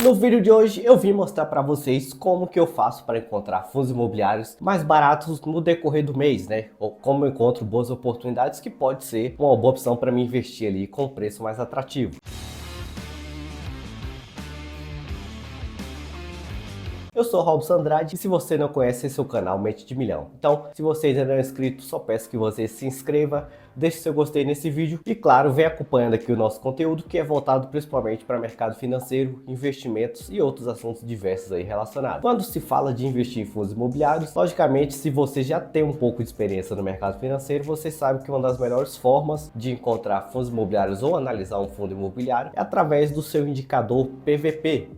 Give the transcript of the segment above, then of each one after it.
No vídeo de hoje eu vim mostrar para vocês como que eu faço para encontrar fundos imobiliários mais baratos no decorrer do mês, né? Ou como eu encontro boas oportunidades que pode ser uma boa opção para me investir ali com preço mais atrativo. Eu sou Robson Andrade e se você não conhece esse é o canal Mente de Milhão. Então, se você ainda não é inscrito, só peço que você se inscreva, deixe seu gostei nesse vídeo e, claro, vem acompanhando aqui o nosso conteúdo que é voltado principalmente para mercado financeiro, investimentos e outros assuntos diversos aí relacionados. Quando se fala de investir em fundos imobiliários, logicamente, se você já tem um pouco de experiência no mercado financeiro, você sabe que uma das melhores formas de encontrar fundos imobiliários ou analisar um fundo imobiliário é através do seu indicador PVP.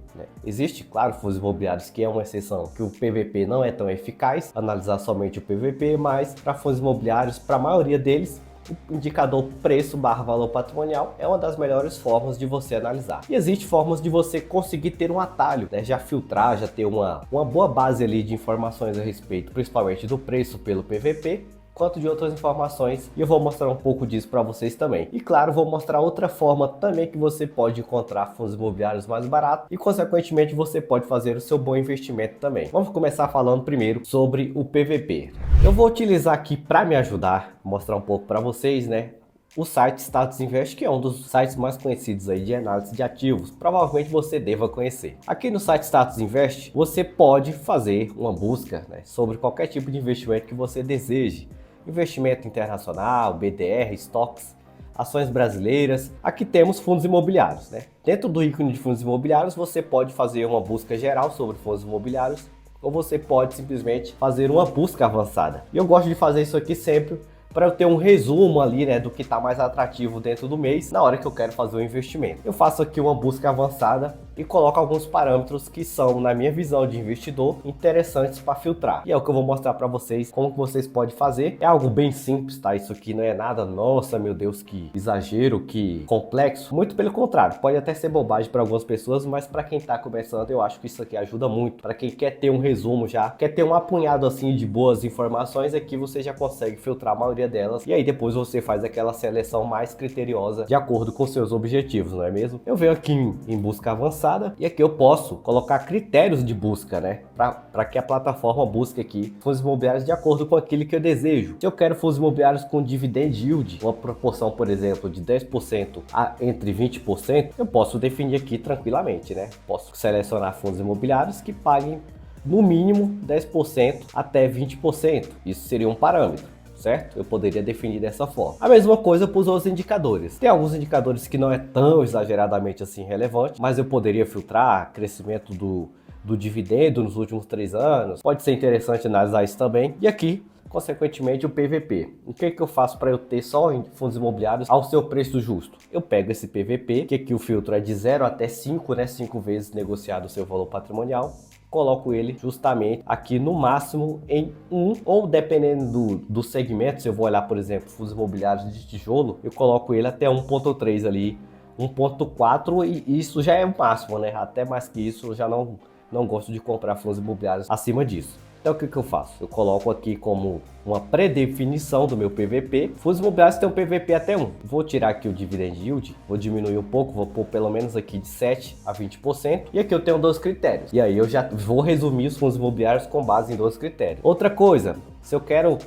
Existe, claro, fundos imobiliários que é uma exceção, que o PVP não é tão eficaz, analisar somente o PVP, mas para fundos imobiliários, para a maioria deles, o indicador preço/valor patrimonial é uma das melhores formas de você analisar. E existem formas de você conseguir ter um atalho, né? Já filtrar, já ter uma boa base ali de informações a respeito, principalmente do preço pelo PVP, quanto de outras informações, e eu vou mostrar um pouco disso para vocês também. E claro, vou mostrar outra forma também que você pode encontrar fundos imobiliários mais baratos e consequentemente você pode fazer o seu bom investimento também. Vamos começar falando primeiro sobre o PVP. Eu vou utilizar aqui para me ajudar, mostrar um pouco para vocês, né? O site Status Invest, que é um dos sites mais conhecidos aí de análise de ativos, provavelmente você deva conhecer. Aqui no site Status Invest, você pode fazer uma busca, né, sobre qualquer tipo de investimento que você deseje. Investimento internacional, BDR, estoques, ações brasileiras. Aqui temos fundos imobiliários, né? Dentro do ícone de fundos imobiliários, você pode fazer uma busca geral sobre fundos imobiliários ou você pode simplesmente fazer uma busca avançada. E eu gosto de fazer isso aqui sempre para eu ter um resumo ali, né, do que está mais atrativo dentro do mês na hora que eu quero fazer o investimento. Eu faço aqui uma busca avançada e coloco alguns parâmetros que são, na minha visão de investidor, interessantes para filtrar. E é o que eu vou mostrar para vocês como que vocês podem fazer. É algo bem simples, tá? Isso aqui não é nada, nossa, meu Deus, que exagero, que complexo. Muito pelo contrário, pode até ser bobagem para algumas pessoas, mas para quem está começando, eu acho que isso aqui ajuda muito. Para quem quer ter um resumo já, quer ter um apunhado assim de boas informações, aqui você já consegue filtrar a maioria delas e aí depois você faz aquela seleção mais criteriosa de acordo com seus objetivos, não é mesmo? Eu venho aqui em busca avançada e aqui eu posso colocar critérios de busca, né? Para que a plataforma busque aqui fundos imobiliários de acordo com aquilo que eu desejo. Se eu quero fundos imobiliários com dividend yield, uma proporção, por exemplo, de 10% a entre 20%, eu posso definir aqui tranquilamente, né? Posso selecionar fundos imobiliários que paguem no mínimo 10% até 20%. Isso seria um parâmetro, certo? Eu poderia definir dessa forma. A mesma coisa para os outros indicadores. Tem alguns indicadores que não é tão exageradamente assim relevante, mas eu poderia filtrar crescimento do dividendo nos últimos 3 anos. Pode ser interessante analisar isso também. E aqui, consequentemente, o PVP. O que eu faço para eu ter só fundos imobiliários ao seu preço justo? Eu pego esse PVP, que aqui o filtro é de 0 até 5, né? 5 vezes negociado o seu valor patrimonial. Coloco ele justamente aqui no máximo em 1, ou dependendo do segmento, se eu vou olhar, por exemplo, fundos imobiliários de tijolo, eu coloco ele até 1.3 ali, 1.4 e isso já é o máximo, né? Até mais que isso eu já não gosto de comprar fundos imobiliários acima disso. Então o que eu faço? Eu coloco aqui como uma predefinição do meu PVP. Fundos imobiliários tem um PVP até 1. Vou tirar aqui o dividend yield, vou diminuir um pouco, vou pôr pelo menos aqui de 7 a 20%. E aqui eu tenho 2 critérios. E aí eu já vou resumir os fundos imobiliários com base em 2 critérios. Outra coisa, se eu quero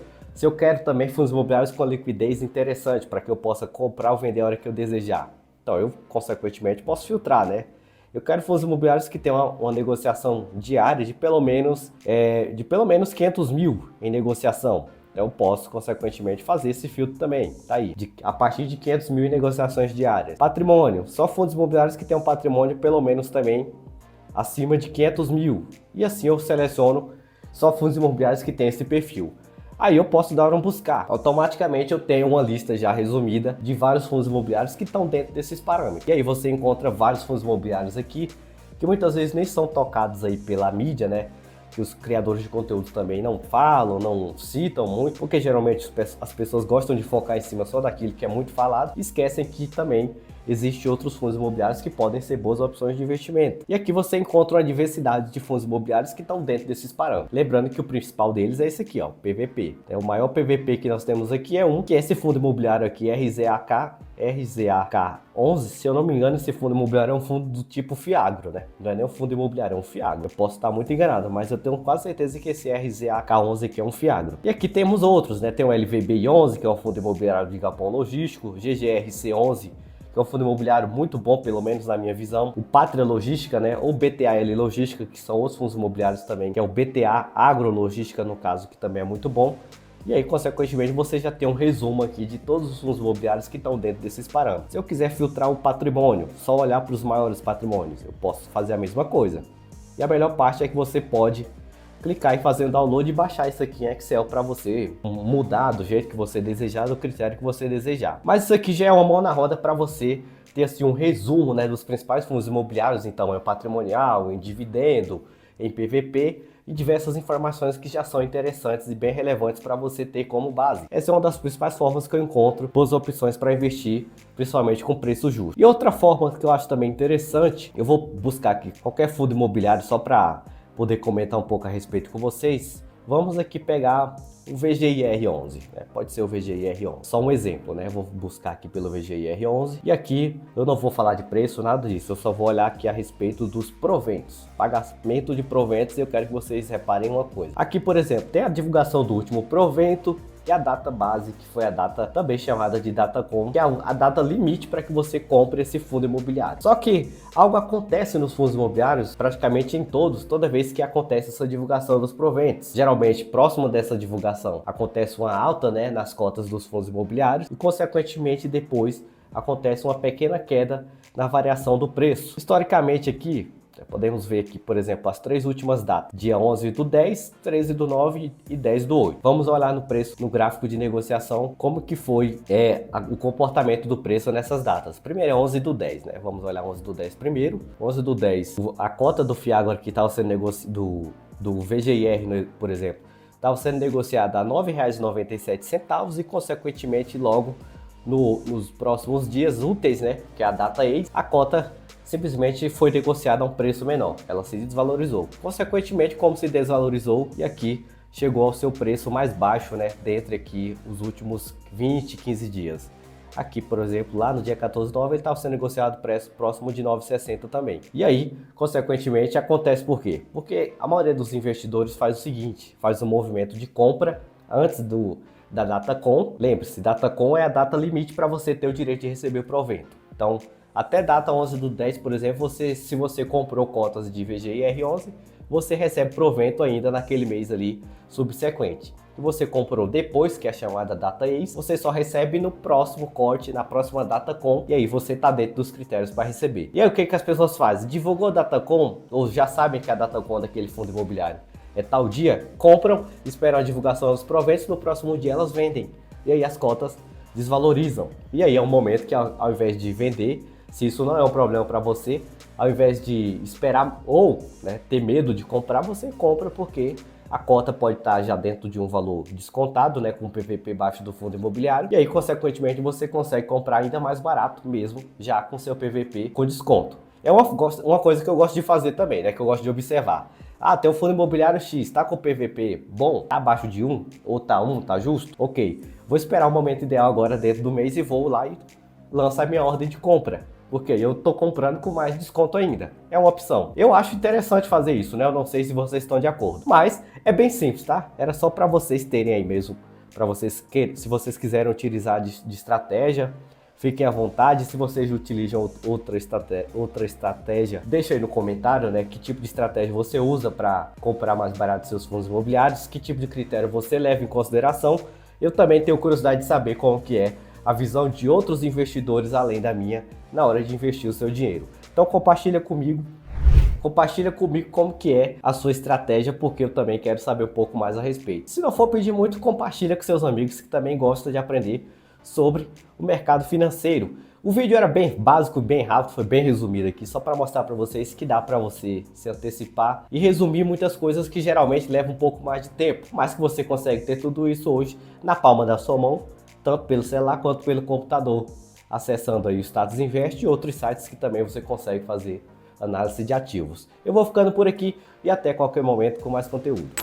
também fundos imobiliários com liquidez interessante para que eu possa comprar ou vender a hora que eu desejar. Então eu, consequentemente, posso filtrar, né? Eu quero fundos imobiliários que tenham uma negociação diária de pelo menos 500 mil em negociação. Eu posso, consequentemente, fazer esse filtro também. Tá aí, a partir de 500 mil em negociações diárias. Patrimônio, só fundos imobiliários que tenham patrimônio pelo menos também acima de 500 mil. E assim eu seleciono só fundos imobiliários que têm esse perfil. Aí eu posso dar um buscar. Automaticamente eu tenho uma lista já resumida de vários fundos imobiliários que estão dentro desses parâmetros. E aí você encontra vários fundos imobiliários aqui que muitas vezes nem são tocados aí pela mídia, né? Que os criadores de conteúdo também não falam, não citam muito, porque geralmente as pessoas gostam de focar em cima só daquilo que é muito falado e esquecem que também existem outros fundos imobiliários que podem ser boas opções de investimento. E aqui você encontra uma diversidade de fundos imobiliários que estão dentro desses parâmetros. Lembrando que o principal deles é esse aqui, ó, PVP. Então, o maior PVP que nós temos aqui é que é esse fundo imobiliário aqui, RZAK11, se eu não me engano, esse fundo imobiliário é um fundo do tipo Fiagro, né? Não é nem um fundo imobiliário, é um Fiagro. Eu posso estar muito enganado, mas eu tenho quase certeza que esse RZAK11 aqui é um Fiagro. E aqui temos outros, né? Tem o LVBI11, que é um fundo imobiliário de galpão logístico, GGRC11, que é um fundo imobiliário muito bom, pelo menos na minha visão. O Pátria Logística, né? Ou BTAL Logística, que são outros fundos imobiliários também, que é o BTA Agrologística, no caso, que também é muito bom. E aí, consequentemente, você já tem um resumo aqui de todos os fundos imobiliários que estão dentro desses parâmetros. Se eu quiser filtrar o patrimônio, só olhar para os maiores patrimônios, eu posso fazer a mesma coisa. E a melhor parte é que você pode clicar e fazer o download e baixar isso aqui em Excel para você mudar do jeito que você desejar, do critério que você desejar. Mas isso aqui já é uma mão na roda para você ter assim um resumo, né, dos principais fundos imobiliários. Então é o patrimonial, em dividendo, em PVP e diversas informações que já são interessantes e bem relevantes para você ter como base. Essa é uma das principais formas que eu encontro boas opções para investir, principalmente com preço justo. E outra forma que eu acho também interessante, eu vou buscar aqui qualquer fundo imobiliário só para poder comentar um pouco a respeito com vocês. Vamos aqui pegar o VGIR11, né? Pode ser o VGIR11, só um exemplo, né? Vou buscar aqui pelo VGIR11 e aqui eu não vou falar de preço, nada disso, eu só vou olhar aqui a respeito dos proventos, pagamento de proventos, e eu quero que vocês reparem uma coisa. Aqui, por exemplo, tem a divulgação do último provento e a data base, que foi a data também chamada de DataCon, que é a data limite para que você compre esse fundo imobiliário. Só que algo acontece nos fundos imobiliários, praticamente em todos, toda vez que acontece essa divulgação dos proventos. Geralmente, próximo dessa divulgação, acontece uma alta, né, nas cotas dos fundos imobiliários e, consequentemente, depois acontece uma pequena queda na variação do preço. Historicamente aqui, podemos ver aqui, por exemplo, as três últimas datas, dia 11/10, 13/9 e 10/8. Vamos olhar no preço, no gráfico de negociação, como que foi o comportamento do preço nessas datas. Primeiro é 11/10, né? Vamos olhar 11/10 primeiro. 11/10, a cota do Fiagro que estava sendo negociado, do VGIR, por exemplo, estava sendo negociada a R$ 9,97 e, consequentemente, logo nos próximos dias úteis, né, que é a data ex, a cota simplesmente foi negociada a um preço menor, ela se desvalorizou. Consequentemente, como se desvalorizou, e aqui chegou ao seu preço mais baixo, né, dentre aqui os últimos 20, 15 dias. Aqui, por exemplo, lá no dia 14/9, ele estava sendo negociado preço próximo de 9,60 também. E aí, consequentemente, acontece por quê? Porque a maioria dos investidores faz o seguinte, faz um movimento de compra antes da DataCon. Lembre-se, DataCon é a data limite para você ter o direito de receber o provento. Então, até data 11/10, por exemplo, se você comprou cotas de VGIR11, você recebe provento ainda naquele mês ali subsequente. Se você comprou depois, que é a chamada data ex, você só recebe no próximo corte, na próxima DataCon, e aí você está dentro dos critérios para receber. E aí o que as pessoas fazem? Divulgou a DataCon, ou já sabem que a DataCon daquele fundo imobiliário é tal dia, compram, esperam a divulgação dos proventos, no próximo dia elas vendem. E aí as cotas desvalorizam. E aí é um momento que ao invés de vender, se isso não é um problema para você, ao invés de esperar ou, né, ter medo de comprar, você compra, porque a cota pode estar já dentro de um valor descontado, né, com o PVP baixo do fundo imobiliário, e aí, consequentemente, você consegue comprar ainda mais barato mesmo, já com seu PVP com desconto. É uma coisa que eu gosto de fazer também, né, que eu gosto de observar. Ah, tem um fundo imobiliário X, tá com o PVP bom, tá abaixo de 1, ou tá 1, tá justo? Ok, vou esperar o momento ideal agora dentro do mês e vou lá e lançar minha ordem de compra. Porque eu tô comprando com mais desconto ainda. É uma opção. Eu acho interessante fazer isso, né? Eu não sei se vocês estão de acordo. Mas é bem simples, tá? Era só para vocês terem aí mesmo. Para vocês, se vocês quiserem utilizar de estratégia, fiquem à vontade. Se vocês utilizam outra estratégia, deixa aí no comentário, né? Que tipo de estratégia você usa para comprar mais barato seus fundos imobiliários. Que tipo de critério você leva em consideração. Eu também tenho curiosidade de saber como que é a visão de outros investidores além da minha na hora de investir o seu dinheiro. Então compartilha comigo como que é a sua estratégia, porque eu também quero saber um pouco mais a respeito. Se não for pedir muito, compartilha com seus amigos que também gostam de aprender sobre o mercado financeiro. O vídeo era bem básico, bem rápido, foi bem resumido aqui, só para mostrar para vocês que dá para você se antecipar e resumir muitas coisas que geralmente levam um pouco mais de tempo, mas que você consegue ter tudo isso hoje na palma da sua mão, tanto pelo celular quanto pelo computador. acessando aí o Status Invest e outros sites que também você consegue fazer análise de ativos. Eu vou ficando por aqui e até qualquer momento com mais conteúdo.